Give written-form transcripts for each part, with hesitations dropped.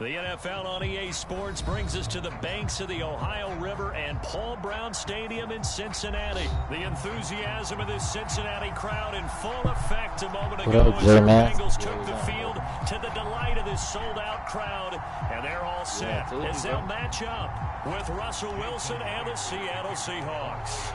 The NFL on EA Sports brings us to the banks of the Ohio River and Paul Brown Stadium in Cincinnati. The enthusiasm of this Cincinnati crowd in full effect a moment ago as the Bengals took the field to the delight of this sold-out crowd. And they're all set as they'll match up with Russell Wilson and the Seattle Seahawks.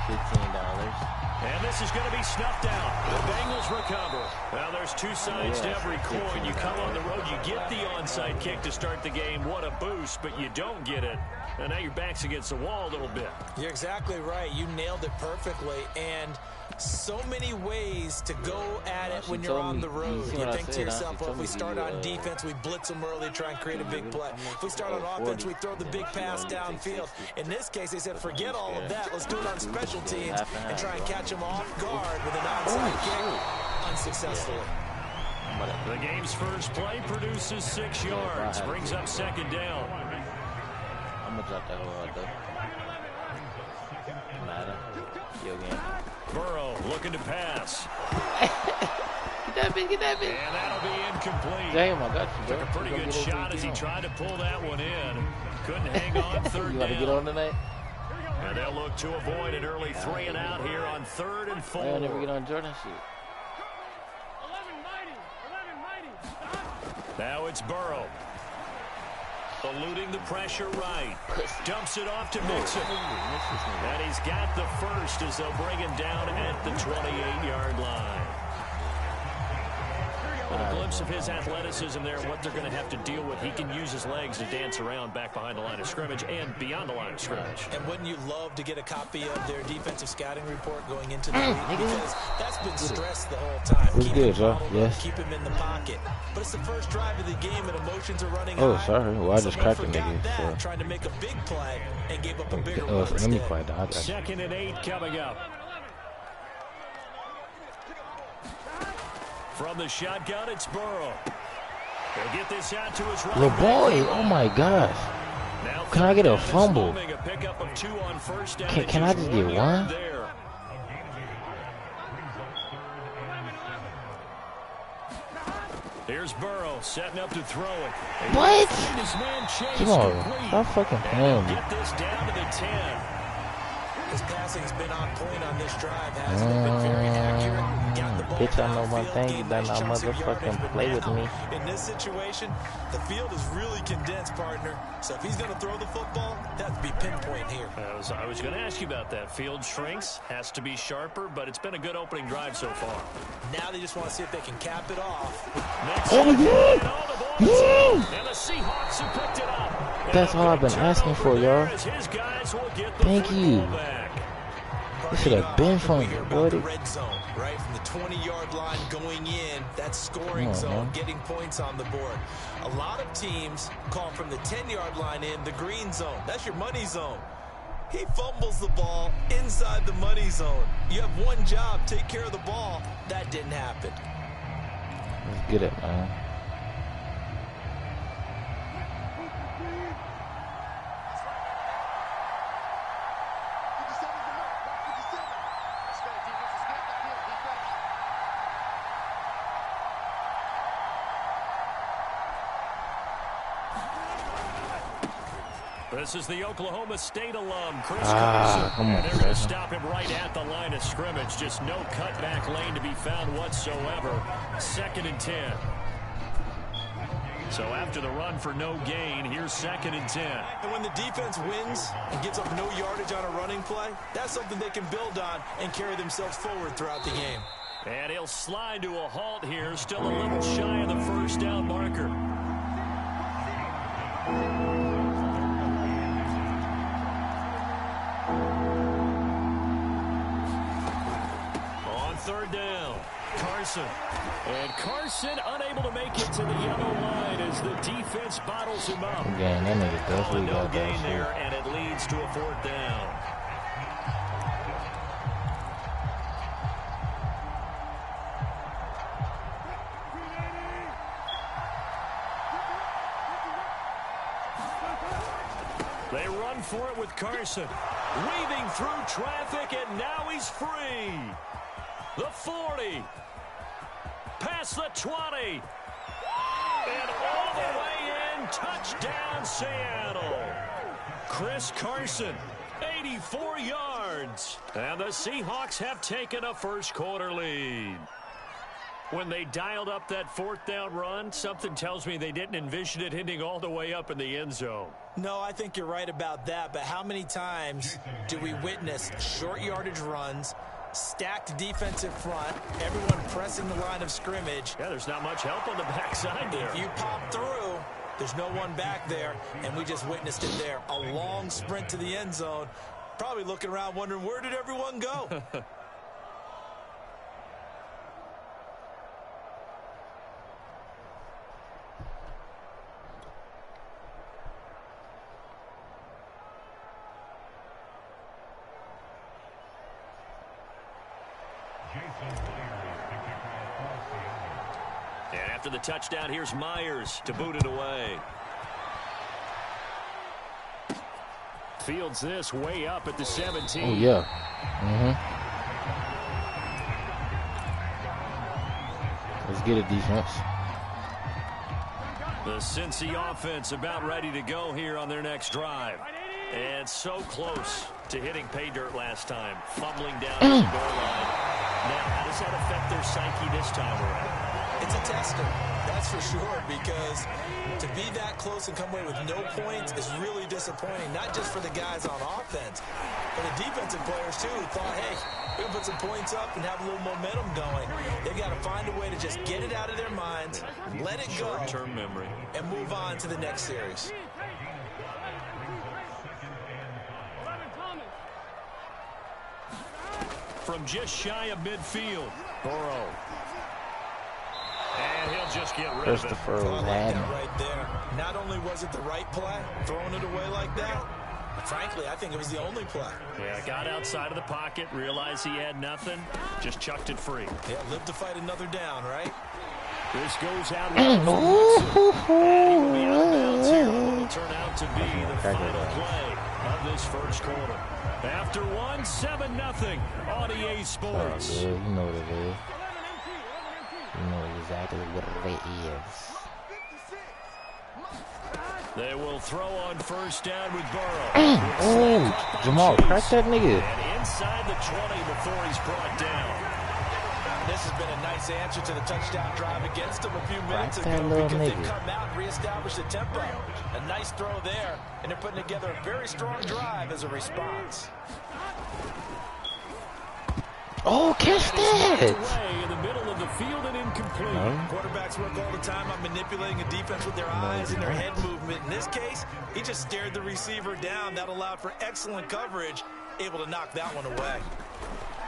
$15. And this is going to be snuffed out. The Bengals recover. Now, there's two sides to every coin. You come on the road, you get the onside kick to start the game. What a boost, but you don't get it. And now your back's against the wall a little bit. You're exactly right. You nailed it perfectly. And so many ways to go at it when you're on the road. You think to yourself, well, if we start on defense, we blitz them early, try and create a big play. If we start on offense, we throw the big pass downfield. In this case, they said, forget all of that. Let's do it on special teams and try and catch them off guard with an onside kick unsuccessfully. The game's first play produces 6 yards, brings up second down. I'm going to drop that over right there. Madden. Yo, game. Burrow looking to pass. Get that big. And that'll be incomplete. Damn, I got you, bro. Took a pretty good shot as he tried to pull that one in. Couldn't hang on third you down. You got to get on tonight? And they'll look to avoid an early 3 and out here on 3rd and 4. I'll never get on Jordan shit. Now it's Burrow. Eluding the pressure right. Dumps it off to Mixon. And he's got the first as they'll bring him down at the 28-yard line. A glimpse of his athleticism there and what they're going to have to deal with. He can use his legs to dance around back behind the line of scrimmage and beyond the line of scrimmage. And wouldn't you love to get a copy of their defensive scouting report going into the week? Because that's been stressed the whole time. Keep good, bro. Yes. Keep him in the pocket. But it's the first drive of the game and emotions are running high. Oh, sorry. Well, I just cracked the nigga. Trying to make a big play and gave up a bigger one. Let me play that. 2nd and 8 coming up. From the shotgun, it's Burrow. They'll get this out to his right. Little boy, oh my gosh. Can I get a fumble? Can I just get one? Here's Burrow setting up to throw it. What? Come on, stop fucking playing. Get this down to the 10. His passing's been on point on this drive. Hasn't been very accurate. Got the ball bitch, I know one thing. You better not motherfucking play with me. In this situation, the field is really condensed, partner. So if he's going to throw the football, that has to be pinpoint here. I was going to ask you about that. Field shrinks, has to be sharper, but it's been a good opening drive so far. Now they just want to see if they can cap it off. Oh, yeah. And the Seahawks have picked it up. That's all I've been asking for, y'all. Thank you. This should have been fun, boy. Red zone, right from the 20-yard line going in. That scoring zone, getting points on the board. A lot of teams call from the 10-yard line in the green zone. That's your money zone. He fumbles the ball inside the money zone. You have one job, take care of the ball. That didn't happen. Let's get it, man. This is the Oklahoma State alum, Chris Carson. And they're going to stop him right at the line of scrimmage. Just no cutback lane to be found whatsoever. 2nd and 10. So after the run for no gain, here's 2nd and 10. And when the defense wins and gives up no yardage on a running play, that's something they can build on and carry themselves forward throughout the game. And he'll slide to a halt here. Still a little shy of the first down marker. On 3rd down, Carson. And Carson unable to make it to the yellow line as the defense bottles him up. Yeah, that nigga definitely got that shit. There, and it leads to a 4th down. They run for it with Carson. Weaving through traffic, and now he's free. The 40. Past the 20. And all the way and touchdown, Seattle. Chris Carson, 84 yards. And the Seahawks have taken a first-quarter lead. When they dialed up that fourth down run, something tells me they didn't envision it hitting all the way up in the end zone. No, I think you're right about that, but how many times do we witness short yardage runs, stacked defensive front, everyone pressing the line of scrimmage? Yeah, there's not much help on the backside there. If you pop through, there's no one back there, and we just witnessed it there. A long sprint to the end zone, probably looking around wondering, where did everyone go? And after the touchdown, here's Myers to boot it away. Fields this way up at the 17. Oh, yeah. Let's get it, defense. The Cincy offense about ready to go here on their next drive. And so close to hitting pay dirt last time. Fumbling down to the goal line. Now, how does that affect their psyche this time around? It's a tester, that's for sure, because to be that close and come away with no points is really disappointing, not just for the guys on offense, but the defensive players, too, who thought, hey, we can put some points up and have a little momentum going. They've got to find a way to just get it out of their minds, let it go, short-term memory, and move on to the next series. From just shy of midfield, Burrow. And he'll just get rid of it. Right there. Not only was it the right play, throwing it away like that, but frankly, I think it was the only play. Yeah, got outside of the pocket, realized he had nothing, just chucked it free. Yeah, lived to fight another down, right? This goes out well for and he will be out of bounds here. What will turn out to be the final play of this first quarter. After 7-0 on EA Sports. You know what it is. You know exactly what it is. They will throw on first down with Burrow. Oh, Jamal, crack that nigga. And inside the 20 before he's brought down. This has been a nice answer to the touchdown drive against them a few minutes ago because they've come out and reestablished the tempo. A nice throw there, and they're putting together a very strong drive as a response. Oh, catch that! Away in the middle of the field and incomplete. Quarterbacks work all the time on manipulating a defense with their eyes and their head movement. In this case, he just stared the receiver down. That allowed for excellent coverage, able to knock that one away.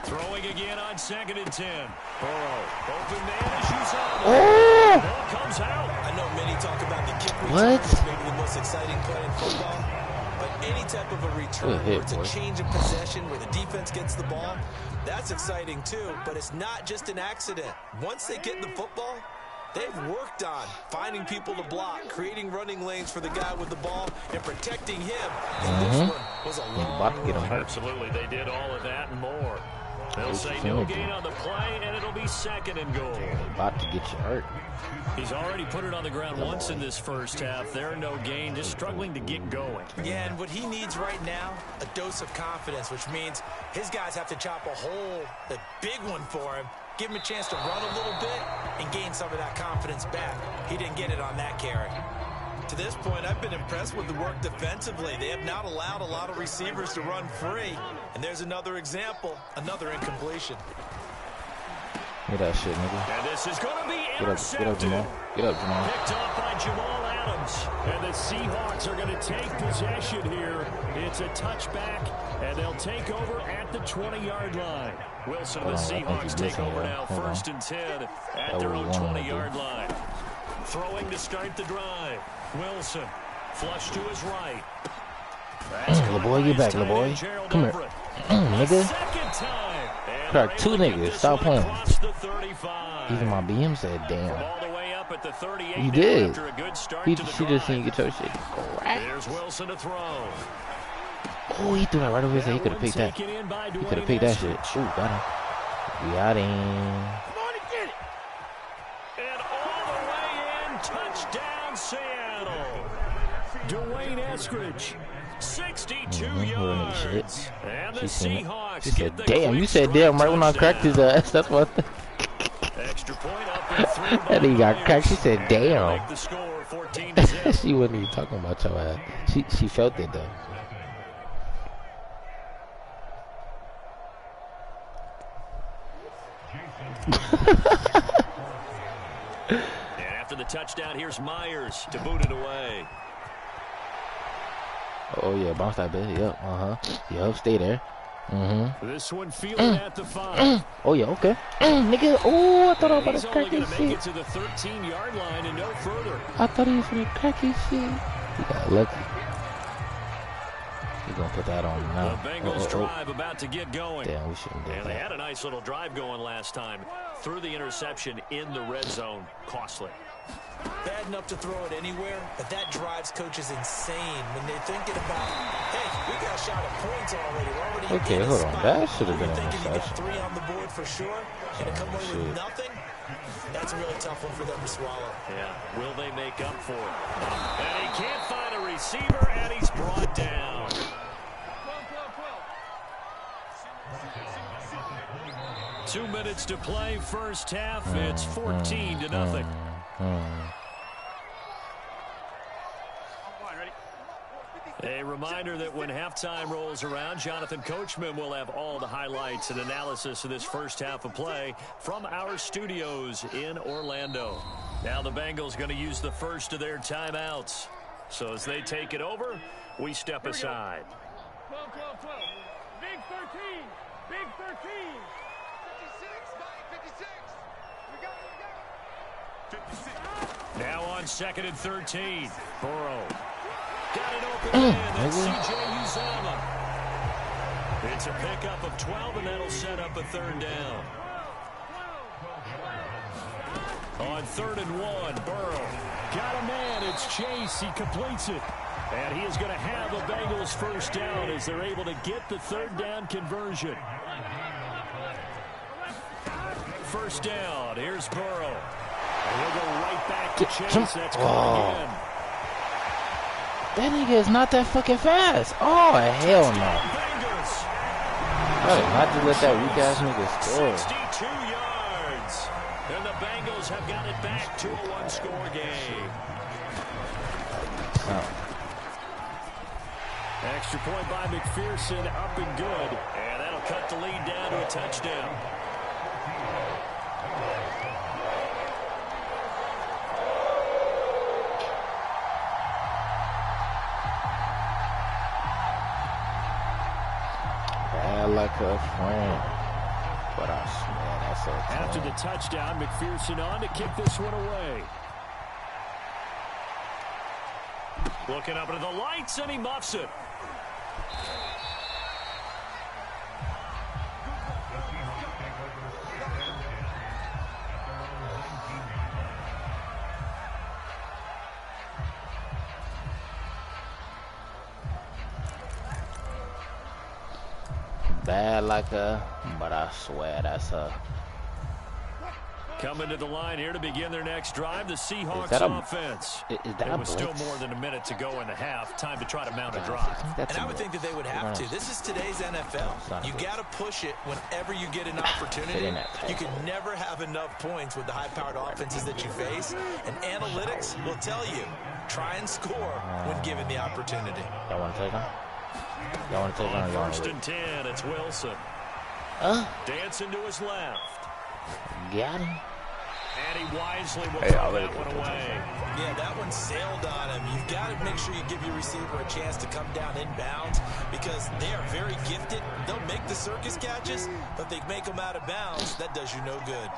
Throwing again on 2nd and 10. Burrow, open man, shoots out. Ball comes out. I know many talk about the kick return as maybe the most exciting play in football. But any type of a return where it's a change of possession, where the defense gets the ball, that's exciting too. But it's not just an accident. Once they get the football, they've worked on finding people to block, creating running lanes for the guy with the ball, and protecting him. And this one was a long run. Absolutely, they did all of that and more. They'll say no gain on the play, and it'll be 2nd and goal. About to get you hurt. He's already put it on the ground once in this first half. There, no gain, just struggling to get going. Yeah, and what he needs right now, a dose of confidence, which means his guys have to chop a hole, a big one for him, give him a chance to run a little bit, and gain some of that confidence back. He didn't get it on that carry. To this point, I've been impressed with the work defensively. They have not allowed a lot of receivers to run free. And there's another example, another incompletion. Get that shit, nigga. And this is going to be intercepted. Get up, Jamal. Get up, Jamal. Picked up by Jamal Adams. And the Seahawks are going to take possession here. It's a touchback, and they'll take over at the 20-yard line. Wilson and the Seahawks take over now, 1st and 10 at their own 20-yard line. Throwing to start the drive. Wilson, flush to his right. Little boy, get back, little boy. Come here. Nigga. Crack 2 niggas. Stop playing. Even my BM said, damn. You did. She just seen you get your shit. There's Wilson to throw. Oh, he threw that right over his head. He could have picked that. He could have picked that shit. Ooh, got him. Got him. And all the way in, touchdown Seattle. Dwayne Eskridge. 62 yards. And the Seahawks she said, damn, you said damn right when I cracked his ass. That's what. Extra point up and through. And he got cracked. She said, damn. The score 14-0. She wasn't even talking about your ass. She felt it though. And after the touchdown, here's Myers to boot it away. Oh yeah, bounce that bit. Yep. Yep. Stay there. This one fielded at the 5. Oh yeah. Okay. Nigga. Oh, I thought I was He's about to crack only his going to make shit. it to the 13-yard line and no further. I thought he was gonna crack his shit. He got lucky. He's gonna put that on now. The Bengals drive about to get going. Damn, we shouldn't do that. And they had a nice little drive going last time. Threw the interception in the red zone. Costly. Bad enough to throw it anywhere, but that drives coaches insane when they're thinking about, hey, we got a shot at points already. We're already Okay, hold on. That should have been an interception. You got interception. 3 on the board for sure, and to come away with nothing, that's a really tough one for them to swallow. Yeah, will they make up for it? And he can't find a receiver, and he's brought down. 2 minutes to play, first half. It's 14-0. A reminder that when halftime rolls around, Jonathan Coachman will have all the highlights and analysis of this first half of play from our studios in Orlando. Now the Bengals going to use the first of their timeouts. So as they take it over, we step aside. 12, 12, 12. Big 13. Big 13. 56, Mike, 56. We got it, 56. Now on 2nd and 13. Burrow. Got it open man. That's C.J. Uzomah. It's a pickup of 12, and that'll set up a 3rd down. On 3rd and 1, Burrow. Got a man. It's Chase. He completes it. And he is going to have the Bengals first down as they're able to get the 3rd down conversion. First down. Here's Burrow. And he'll go right back to Chase. That's caught again. That nigga is not that fucking fast. Oh, hell no. I did not just let that weak ass nigga score. 62 yards. And the Bengals have got it back to a 1-score game. Oh. Extra point by McPherson, up and good. And that'll cut the lead down to a touchdown. Like a friend. But I swear that's so tough. After the touchdown, McPherson on to kick this one away. Looking up into the lights, and he muffs it. Bad like a, but I swear that's a. Coming to the line here to begin their next drive, the Seahawks offense. There was still more than a minute to go in the half. Time to try to mount a drive. And I would think that they would have to. This is today's NFL. You got to push it whenever you get an opportunity. You can never have enough points with the high-powered offenses that you face. And analytics will tell you, try and score when given the opportunity. Y'all want to take on? Y'all want to take on? First and 10, it's Wilson. Dancing to his left. Got him. And he wisely will throw that one away. Yeah, that one sailed on him. You've got to make sure you give your receiver a chance to come down inbounds because they are very gifted. They'll make the circus catches, but they make them out of bounds. That does you no good.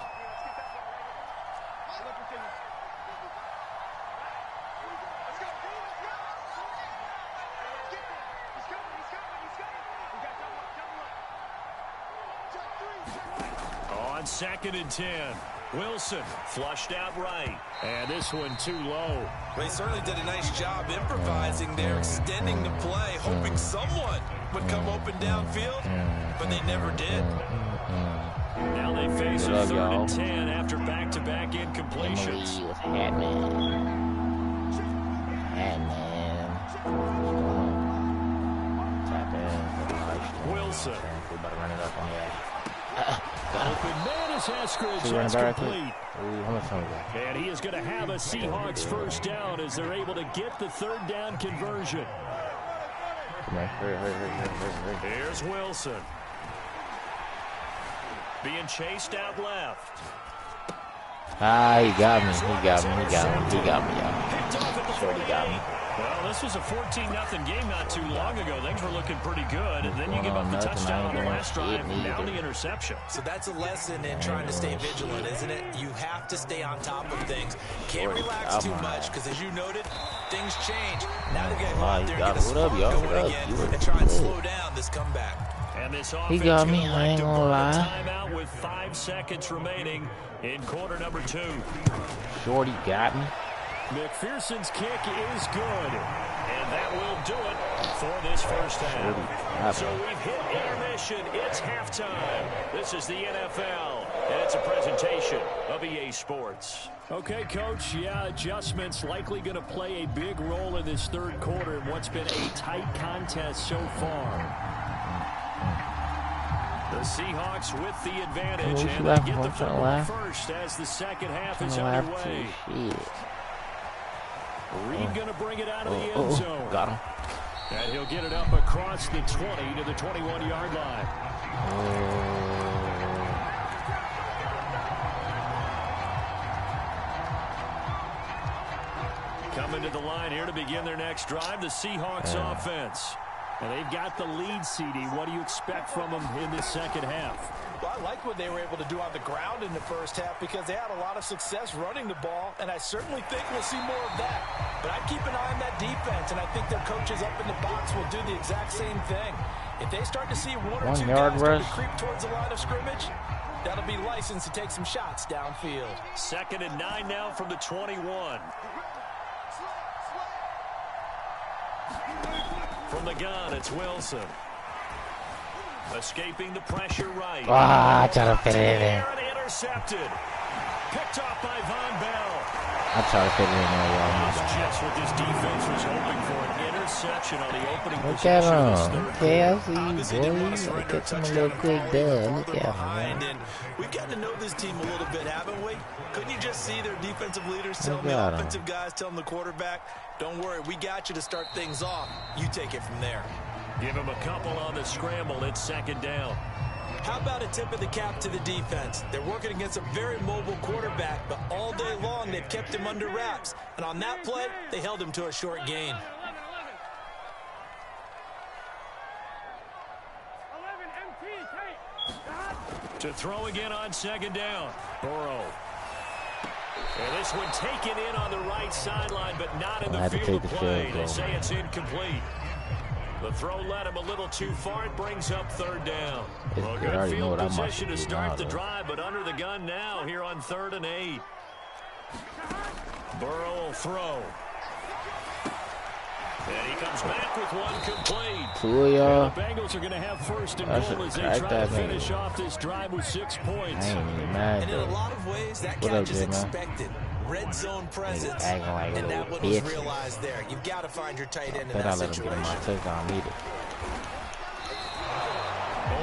On 2nd and 10, Wilson flushed out right. And this one too low. They certainly did a nice job improvising there, extending the play, hoping someone would come open downfield, but they never did. Now they face a 3rd and 10 after back-to-back incompletions. Wilson. We better run it up on that. Open man is Eskridge. That's complete. And he is going to have a Seahawks first down as they're able to get the third down conversion. Hurry. Here's Wilson. Being chased out left. He got me. He got me, y'all. Shorty got me. Well, this was a 14-0 game not too long ago. Things were looking pretty good. And then you give up the touchdown on the last drive and now the interception. So that's a lesson in trying to stay vigilant, isn't it? You have to stay on top of things. Can't relax too much because, as you noted, things change. Now they've got to go out there and get a spark going again and try and slow down this comeback. And this he got me, I ain't gonna lie. Timeout with 5 seconds remaining in quarter number 2. Shorty got me. McPherson's kick is good, and that will do it for this first half. So we've hit intermission. It's halftime. This is the NFL, and it's a presentation of EA Sports. Okay, Coach, adjustments likely going to play a big role in this third quarter in what's been a tight contest so far. The Seahawks with the advantage, and they get the football first as the second half is underway. Reed going to bring it out of the end zone. Got him. And he'll get it up across the 20 to the 21-yard line. Coming to the line here to begin their next drive, the Seahawks offense. And they've got the lead, CD. What do you expect from them in this second half? Well, I like what they were able to do on the ground in the first half because they had a lot of success running the ball, and I certainly think we'll see more of that. But I'd keep an eye on that defense, and I think their coaches up in the box will do the exact same thing. If they start to see one or two guys start to creep towards the line of scrimmage, that'll be licensed to take some shots downfield. 2nd and 9 now from the 21. From the gun, it's Wilson. Escaping the pressure right. I tried to fit it in there. Intercepted. Picked off by Von Bell. I tried to fit it in there, y'all. Just what this defense was hoping for, an interception on the opening Look at possession. him. Okay, I see you, boy. Look at him, a little quick dub. Look at him, man. We've gotten to know this team a little bit, haven't we? Couldn't you just see their defensive leaders telling the offensive guys, telling the quarterback, don't worry, we got you to start things off. You take it from there. Give him a couple on the scramble. It's 2nd down. How about a tip of the cap to the defense? They're working against a very mobile quarterback, but all day long they've kept him under wraps. And on that play, they held him to a short gain. To throw again on 2nd down. Burrow. And this one taken in on the right sideline, but not in the field of play. They say it's incomplete. The throw led him a little too far. It brings up 3rd down. Well, good field position to start the drive, but under the gun now here on 3rd and 8. Burrow will throw. And he comes back with one complete. Cool, y'all. The Bengals are going to have 1st and goal as they try to finish off this drive with 6 points. I ain't even mad, and in a lot of ways, that catch is expected. Red zone presence, like and that one was realized there. You've got to find your tight end in that situation.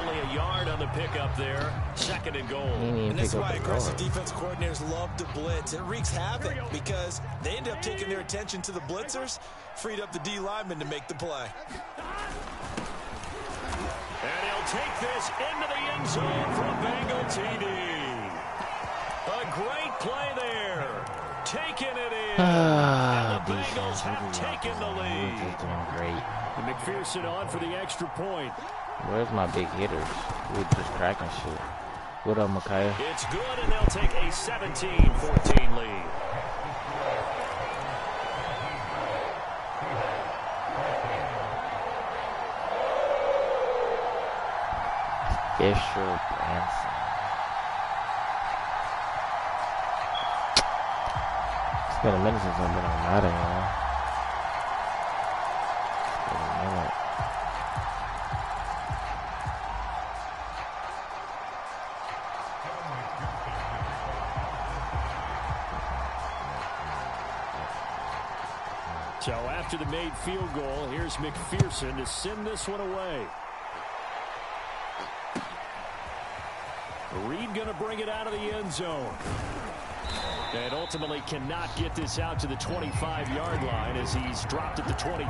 Only a yard on the pickup there. 2nd and goal. And that's why aggressive defense coordinators love to blitz. It wreaks havoc because they end up taking their attention to the blitzers, freed up the D lineman to make the play. And he'll take this into the end zone for a Bengal TD. A great play there. Taking it in. And the Bengals have taken the lead. Great. McPherson on for the extra point. Where's my big hitters? We're just cracking shit. What up, Micaiah? It's good, and they'll take a 17-14 lead. Fisher Branson. It's been a minute since I've been on Madden, y'all. It's been a minute. So after the made field goal, here's McPherson to send this one away. Reed going to bring it out of the end zone. And ultimately cannot get this out to the 25-yard line as he's dropped at the 23.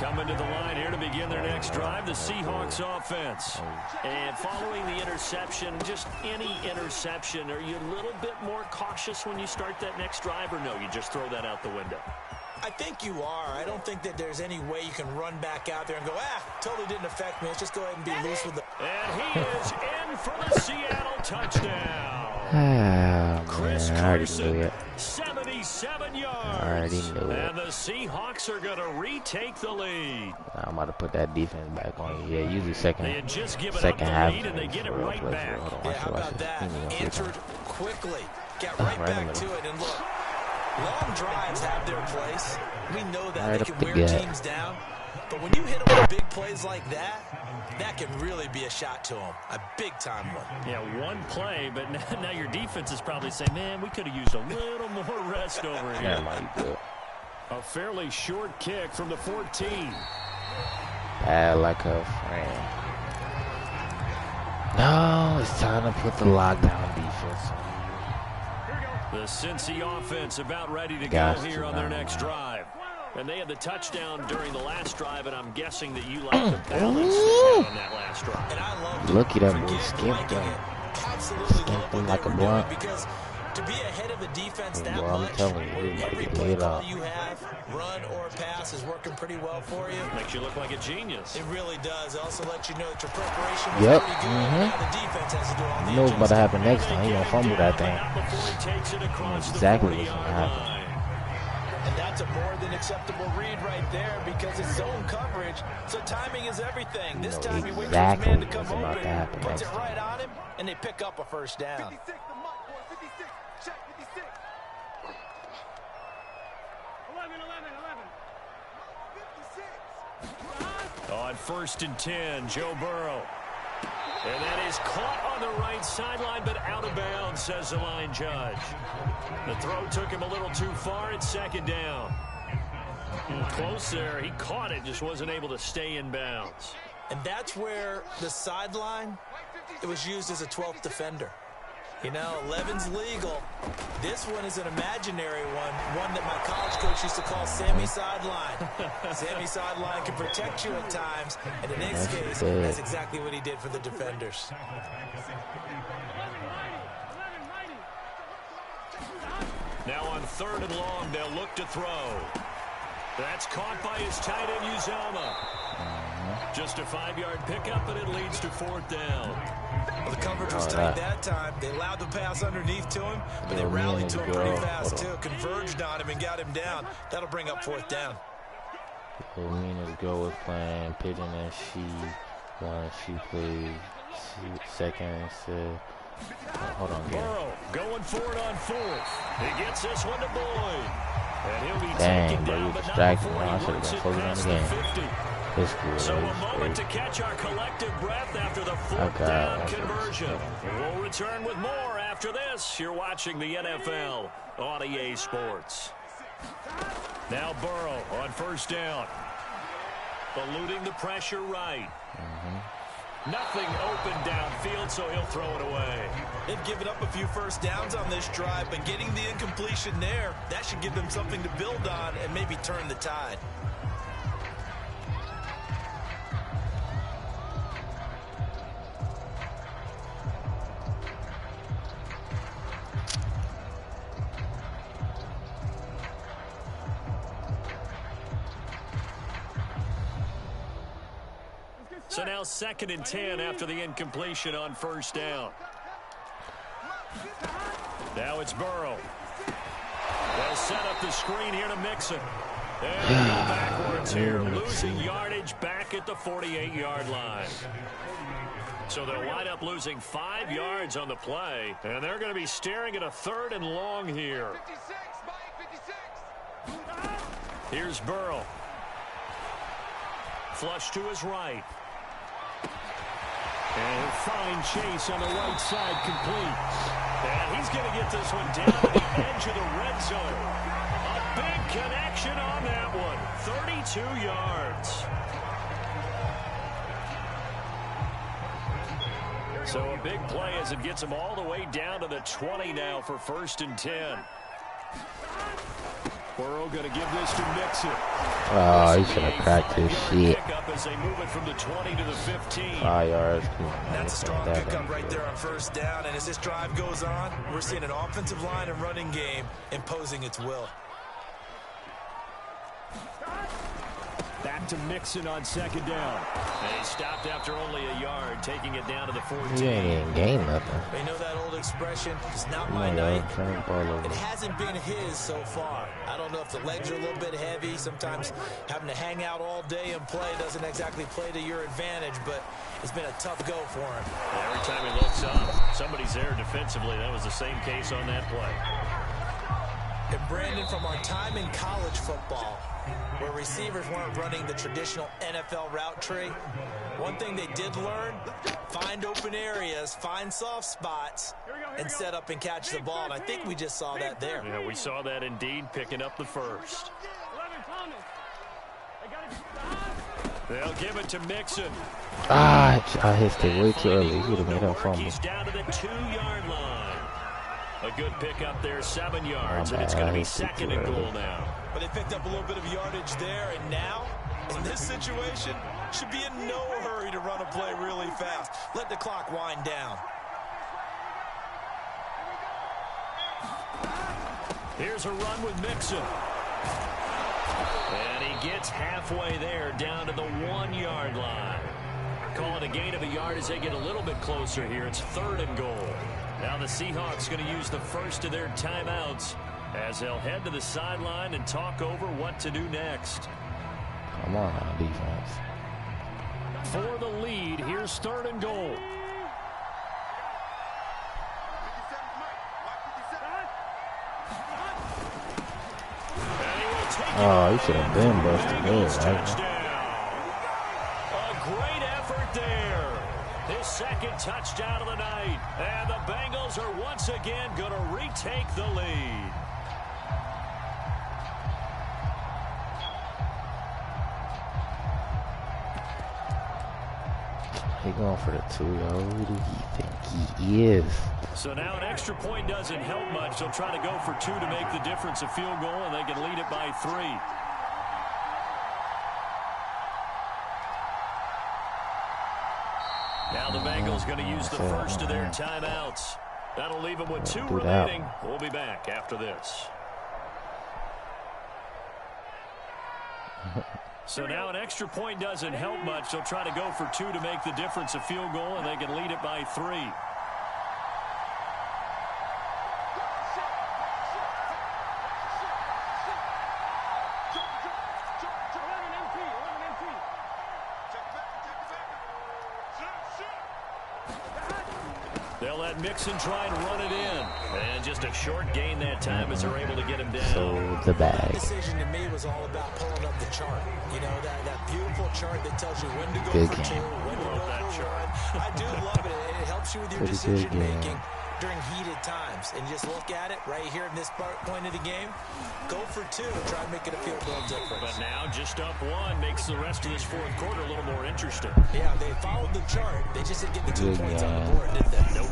Coming to the line here to begin their next drive, the Seahawks offense. And following the interception, just any interception, are you a little bit more cautious when you start that next drive, or no, you just throw that out the window? I think you are. I don't think that there's any way you can run back out there and go, totally didn't affect me. Let's just go ahead and be loose with it. And he is in for the Seattle touchdown. Chris I already knew it. 77 yards. I already knew it. And the Seahawks are going to retake the lead. I'm about to put that defense back on you. Yeah, usually second half. And they get it right back. How about that? Answered quickly. Get right back to it. And look, long drives have their place. We know that. They can wear teams down. But when you hit them with big plays like that, that can really be a shot to them. A big-time one. Yeah, one play, but now your defense is probably saying, man, we could have used a little more rest over here. That might do it. A fairly short kick from the 14. Like a friend. No, it's time to put the lockdown defense on. The Cincy offense about ready to go here on their next drive. And they had the touchdown during the last drive, and I'm guessing that you like the balance on that last drive. And I love look at that boy skipped him. Skipped him like a blunt. Because to be ahead of the defense that well, much, every play call you have, run or pass, is working pretty well for you. Makes you look like a genius. It really does. It also lets you know that your preparation was pretty good. Now the defense has to do all the you know what's about to happen next time. He's going to fumble that thing. Exactly what's going to happen. And that's a more than acceptable read right there because it's zone coverage, so timing is everything. This time he waits for his man to come open, puts it right on him, and they pick up a first down. 56, the mark, boy. 56. Check 56. 11. 56. On 1st and 10, Joe Burrow. And that is caught on the right sideline, but out of bounds, says the line judge. The throw took him a little too far at 2nd down. Close there. He caught it, just wasn't able to stay in bounds. And that's where the sideline, it was used as a 12th defender. You know, 11's legal. This one is an imaginary one that my college coach used to call Sammy Sideline. Sammy Sideline can protect you at times, and in this case, that's exactly what he did for the defenders. Now on 3rd and long, they'll look to throw. That's caught by his tight end, Uzomah. Just a 5-yard pickup, and it leads to 4th down. Well, the coverage was tight that time. They allowed the pass underneath to him, but they rallied to him pretty fast, too. Converged on him and got him down. That'll bring up 4th down. Mina's girl was playing pigeon, and she played second. Hold on, Burrow going for it on 4th. He gets this one to Boyd. And he'll be dang, taken bro, down, you but distracted not me. I should have been focused on the game. So a moment to catch our collective breath after the 4th down conversion. We'll return with more after this. You're watching the NFL on EA Sports. Now Burrow on 1st down. Eluding the pressure right. Nothing open downfield, so he'll throw it away. They've given up a few first downs on this drive, but getting the incompletion there, that should give them something to build on and maybe turn the tide. So now 2nd and 10 after the incompletion on 1st down. Now it's Burrow. They'll set up the screen here to Mixon. And they go backwards here, losing yardage back at the 48-yard line. So they'll wind up losing 5 yards on the play, and they're going to be staring at a 3rd and long here. 56. Here's Burrow. Flush to his right. And fine chase on the right side, complete. And he's going to get this one down to the edge of the red zone. A big connection on that one. 32 yards. So a big play as it gets him all the way down to the 20 now for 1st and 10. Burrow going to give this to Mixon. Oh, he should have cracked his shit. As they move it from the 20 to the 15. 5 yards. That's a strong pickup right there on 1st down. And as this drive goes on, we're seeing an offensive line and running game imposing its will. Back to Mixon on 2nd down. And he stopped after only a yard, taking it down to the 14. He ain't even gained nothing. They know that old expression, it's not my night. It hasn't been his so far. I don't know if the legs are a little bit heavy. Sometimes having to hang out all day and play doesn't exactly play to your advantage, but it's been a tough go for him. Every time he looks up, somebody's there defensively. That was the same case on that play. And Brandon, from our time in college football, where receivers weren't running the traditional NFL route tree, one thing they did learn, find open areas, find soft spots, and set up and catch the ball. And I think we just saw that there. Yeah, we saw that indeed, picking up the 1st. They'll give it to Mixon. I hit it way too early. He would have made that fumble. He's down to the 2-yard line. A good pickup there, 7 yards, and it's going to be 2nd and goal now. But they picked up a little bit of yardage there, and now, in this situation, should be in no hurry to run a play really fast. Let the clock wind down. Here's a run with Mixon. And he gets halfway there, down to the 1-yard line. Call it a gain of a yard as they get a little bit closer here. It's 3rd and goal. Now the Seahawks going to use the first of their timeouts as they'll head to the sideline and talk over what to do next. Come on now, defense. For the lead, here's 3rd and goal. Oh, he should have been busted good, right? A great effort there. His 2nd touchdown of the night. And the Bengals are once again going to retake the lead. He going for the 2, yo. Who do he think he is? So now an extra point doesn't help much. They'll try to go for 2 to make the difference a field goal, and they can lead it by 3. Now the Bengals going to use the first of their timeouts. That'll leave them with 2 remaining. We'll be back after this. So now an extra point doesn't help much. They'll try to go for 2 to make the difference a field goal, and they can lead it by 3. They'll let Mixon try and run it in. And just a short gain that time as they're able to get him down. So the bag. The decision to me was all about pulling up the chart. You know, that beautiful chart that tells you when to go Good for game. 2, when to go for 1. I do love it. It helps you with your decision making during heated times. And just look at it right here in this point of the game. Go for 2 and try and make it a field goal difference. But now just up 1 makes the rest of this 4th quarter a little more interesting. Yeah, they followed the chart. They just didn't get the 2 points on the board, did they? Nope.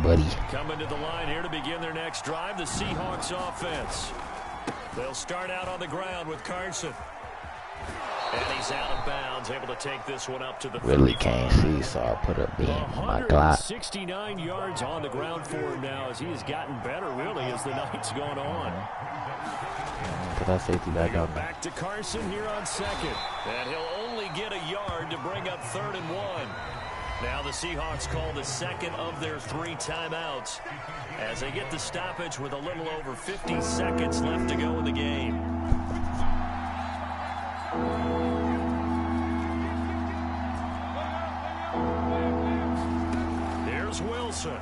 Buddy. Coming to the line here to begin their next drive, the Seahawks offense. They'll start out on the ground with Carson. And he's out of bounds, able to take this one up to the 35. Really can't see, so I'll put a beam on my Glock. 69 yards on the ground for him now as he has gotten better, really, as the night's gone on. Put that safety back up. Back to Carson here on 2nd. And he'll only get a yard to bring up 3rd and 1. Now the Seahawks call the 2nd of their 3 timeouts as they get the stoppage with a little over 50 seconds left to go in the game. Here's Wilson.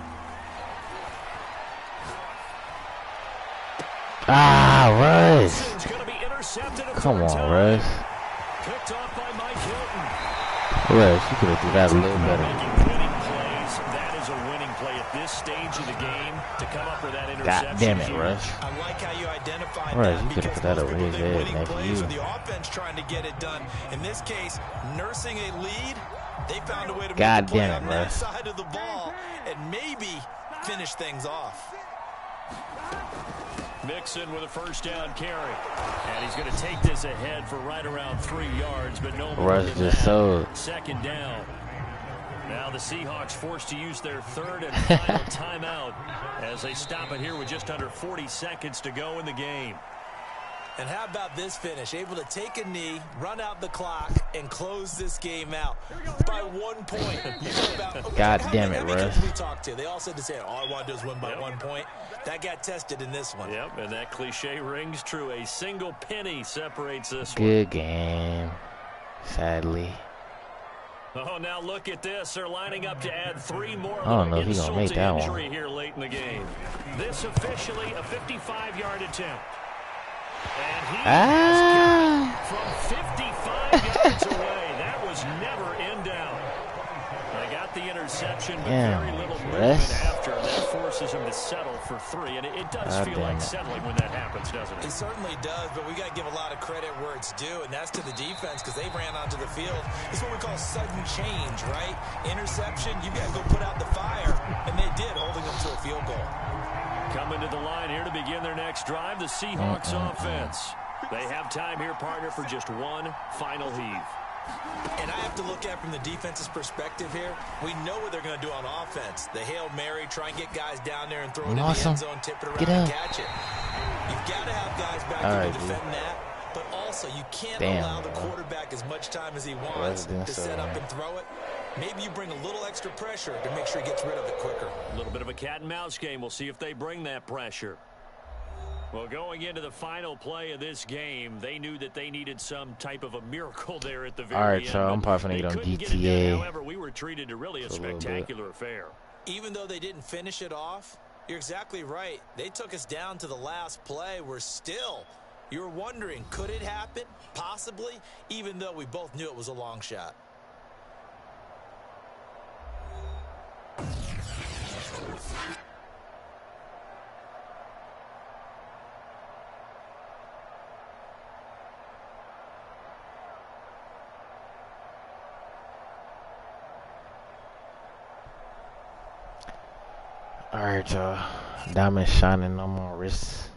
Russ. Come on, Russ. Picked off by Mike Hilton. Russ, you could have done that a little better. Winning plays. That is a winning play at this stage of the game to come up with that interception. God damn it, Russ. I like how you identified Russ, that you could have put that over his head, winning man. plays with the offense trying to get it done. In this case, nursing a lead They found a way to God make the play damn it, on that Russ. side of the ball and maybe finish things off. Mixon with a first down carry. And he's going to take this ahead for right around 3 yards, but no more Russ than just that. sold. Second down. Now the Seahawks forced to use their third and final timeout as they stop it here with just under 40 seconds to go in the game. And how about this finish? Able to take a knee, run out the clock, and close this game out by 1 point. You know about, okay, God damn it, how many Russ. kids we talked to? They all said the same. All I want to do is win by 1 point. That got tested in this one. Yep, and that cliche rings true. A single penny separates this Good game. Sadly. one. Oh, now look at this. They're lining up to add 3 more. I don't know if he's going to make that injury one. here late in the game. This officially a 55-yard attempt. And he has got from 55 yards away. That was never in doubt. They got the interception, but very little movement after. That forces him to settle for 3. And it does feel like settling when that happens, doesn't it? It certainly does, but we got to give a lot of credit where it's due, and that's to the defense because they ran onto the field. It's what we call sudden change, right? Interception, you got to go put out the fire, and they did, holding them to a field goal. Coming to the line here to begin their next drive, the Seahawks offense. They have time here, partner, for just one final heave. And I have to look at it from the defense's perspective here. We know what they're going to do on offense. The Hail Mary, try and get guys down there and throw it in the end zone, tip it around and catch it. You've got to have guys back there to defend that. But also, you can't allow the quarterback as much time as he wants to set up and throw it. Maybe you bring a little extra pressure to make sure he gets rid of it quicker. A little bit of a cat and mouse game. We'll see if they bring that pressure. Well, going into the final play of this game, they knew that they needed some type of a miracle there at the very end. All right, so I'm probably going to get on GTA. However, we were treated to really a spectacular affair. Even though they didn't finish it off, you're exactly right. They took us down to the last play. We're still, you're wondering, could it happen? Possibly, even though we both knew it was a long shot. Alright, y'all. Diamond shining on my wrist.